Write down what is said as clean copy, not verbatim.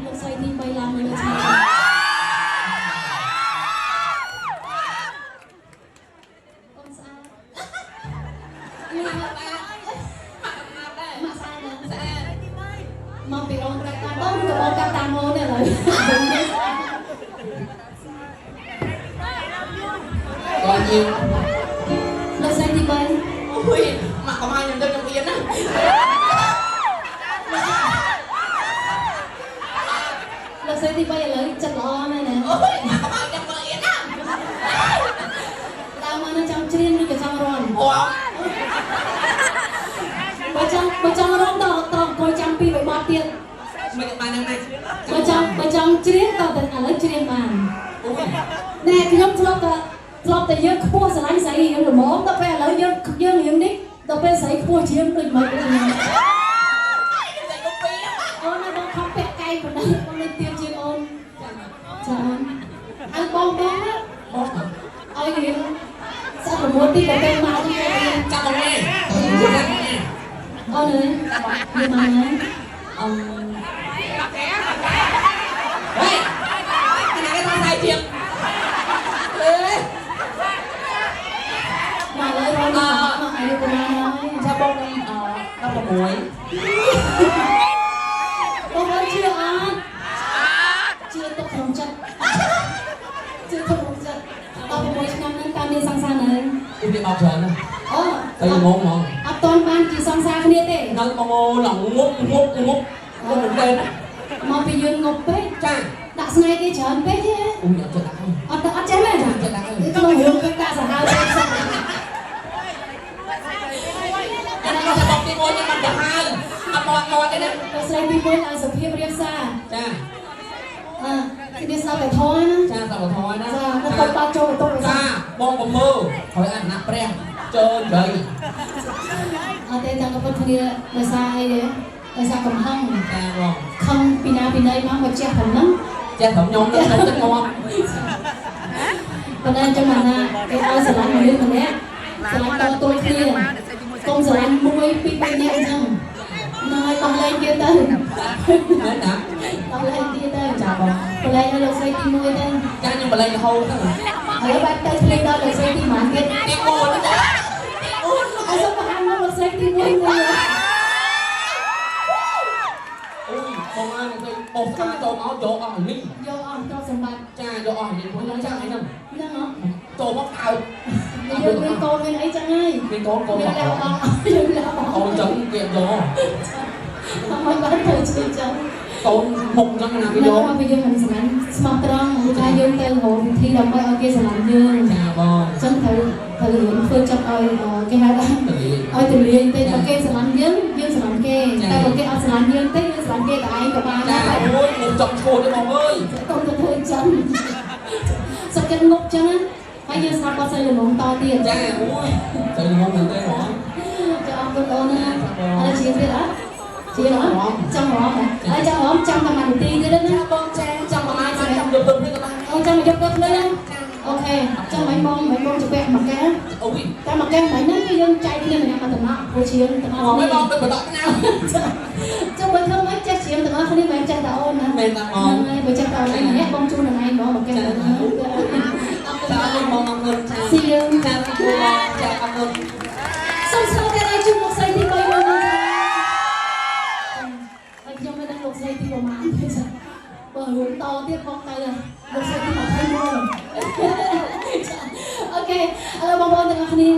លោកស្រីទី3ឡើងលើឆ្ងាយកូនស្អាតនេះមកស្អាតមកស្អាតមកពីរងកាត់តាមបងក៏បងកាត់តាមម៉ូនេះឡើយcòn nhiều លោកស្រីទី3 ui mà có ai nhận được trong yên á លោកស្រីទី3ឥឡូវចិត្តល្អណាស់ណា ui mà có ai nhận được yên á ដើរមកនឹងចង់ច្រៀងឬក៏ចង់រាំ ủa បើចង់រាំតត្រង់អង្គុយចាំពីបបទៀត mình bạn này này បើចង់ច្រៀងតតែឥឡូវច្រៀងបាន ui ណែខ្ញុំធ្លាប់តែយើងខ្ពស់ស្រឡាញ់ស្រីយើងល្មមដល់ពេលឥឡូវយើងរៀងនេះដល់ពេលស្រីខ្ពស់ជាងដូចមិនដូចខ្ញុំអូនដល់ខំពាក់កែប៉ុណ្ណឹងបងនឹងទៀមជាងអូនចាហើយបងណាឲ្យរៀងសាក់ប្រមូលទីដល់ពេលមកទី chắc không nghe អូនអើយមកណា ông ê cái này cái thằng này thiệt ê មកលើរំមកឲ្យលោកណាហើយ sao bông nó là muối បងអើយជឿអត់ជឿទុកក្នុងចិត្តជឿទុកក្នុងចិត្តដល់6ឆ្នាំហ្នឹងតាមមានសង្សារនៅ em đi bao giờ nè អូ thấy ngon ngon អត់តន់បានជាសង្សារគ្នាទេ nó có ngô lòng ngút ngút ngút nó cũng lên á មកពីយើងងប់ពេក cha ដាក់ស្ងាយគេច្រើនពេកទេ cũng nhận chưa đã không អត់ចេះមែនចាក្នុងរឿងគេដាក់សាហាវពេកសិន cái này nó sẽ bọc cái ngôi nhưng mà được hai ngon cái đấy លោកស្រីពីមួយឲ្យសុភាពរៀបសារ cha ទីនេះស្ដាប់តែធរណា cha sao mà thôi ចា đó ទៅបាត់ចូលទៅទៅ cha bông còn mơ hỏi ăn nạp rèm chơi chơi អត់ទេចាំក៏ពិតគ្នាដោយសារអីទេដោយសារកំហឹង cha rồi ខំពីណាពីណីមកមកចេះប៉ុណ្ណឹង cha thẩm nhóm nó rất ngon ប៉ុន្តែចាំមកណាគេឲ្យស្រឡាញ់មនុស្សម្នាក់ស្រឡាញ់តទល់គ្នាកុំស្រឡាញ់1 2 3នាក់អញ្ចឹងណយបងលេងទៀតទៅ đấy nè បងលេងទៀតទៅ cha bông បងលេងឲ្យលោកស្រីទី1ទៅ cha nhưng mà lên hâu đó mà ហើយបាច់ទៅភ្លេងដល់លោកស្រីទី1ទៀត đi ngô nó ឲ្យសុំបានមកលោកស្រីទី1មួយ ui bông ăn cái bông ta cho máu chỗ ở hình ní យកអស់ទ្រព្យសម្បត្តិ cha cho ở hình ní của nó cha ấy nè ហ្នឹងហ៎ chỗ bóc ao យើងមានកូនមានអីចឹងហើយ cái con យើងលះ bóc អស់យើងលះអស់ con trắng kẹp gió អត់បានទៅជួយចឹង con mục trong là cái យក gió មកពីយើងមិនស្មានស្មោះត្រង់ថាយើងទៅរកវិធីដើម្បីឲ្យគេស្រឡាញ់យើង cha bông ចឹងត្រូវរៀនធ្វើចិត្តឲ្យគេហៅថា thì ឲ្យទូលាយទៅបើគេស្រឡាញ់យើងស្រឡាញ់គេតែបើគេអត់ស្រឡាញ់យើងទេយើងស្រឡាញ់គេតែឯងក៏បានដែរ cha ôi một chồng chua cho bông ơi កុំទៅធ្វើចឹងសុខចិត្តងប់ចឹងណាហើយយើងស្ដាប់គាត់ស្អីល្មមតទៀត cha ôi trời ngon mình đây hả ចាអរគុណអូនណាអត់ជាទៀតអត់ជាអត់ចាំហមហើយចាំហមចាំតែមួយនាទីទៀតណា bông cha trong mà ai trong được từng với các bạn អូចាំមកយកគាត់ភ្លេងអូខេចាំមិនបងជពាក់មកកែ ui តែមកកែមិនហ្នឹងគឺយើងចែកគ្នាម្នាក់មកតំណក់ព្រោះជាងទាំងអស់ mấy គ្នា bông tôi phải đọc nhau ចាំបើធ្វើមិនចេះជាងទាំងអស់គ្នាមិនចេះតែអូនណា men ta ហ្នឹង ngon ហើយបើចេះតែអូនម្នាក់បងជូននឹងឯងបងមកកែទៅហ្នឹង cha ơi bông ăn ơn cha ស៊ីយើង cha chua bông cha ăn ơn សុំស្គាល់តែជួបលោកស្រីទី3មកហើយខ្ញុំមិនដឹងលោកស្រីទីប្រហែលទេចាបើរួមតទៀតបងទៅលោកស្រីទី21អូខេឥឡូវបងប្អូនទាំងអស់គ្នា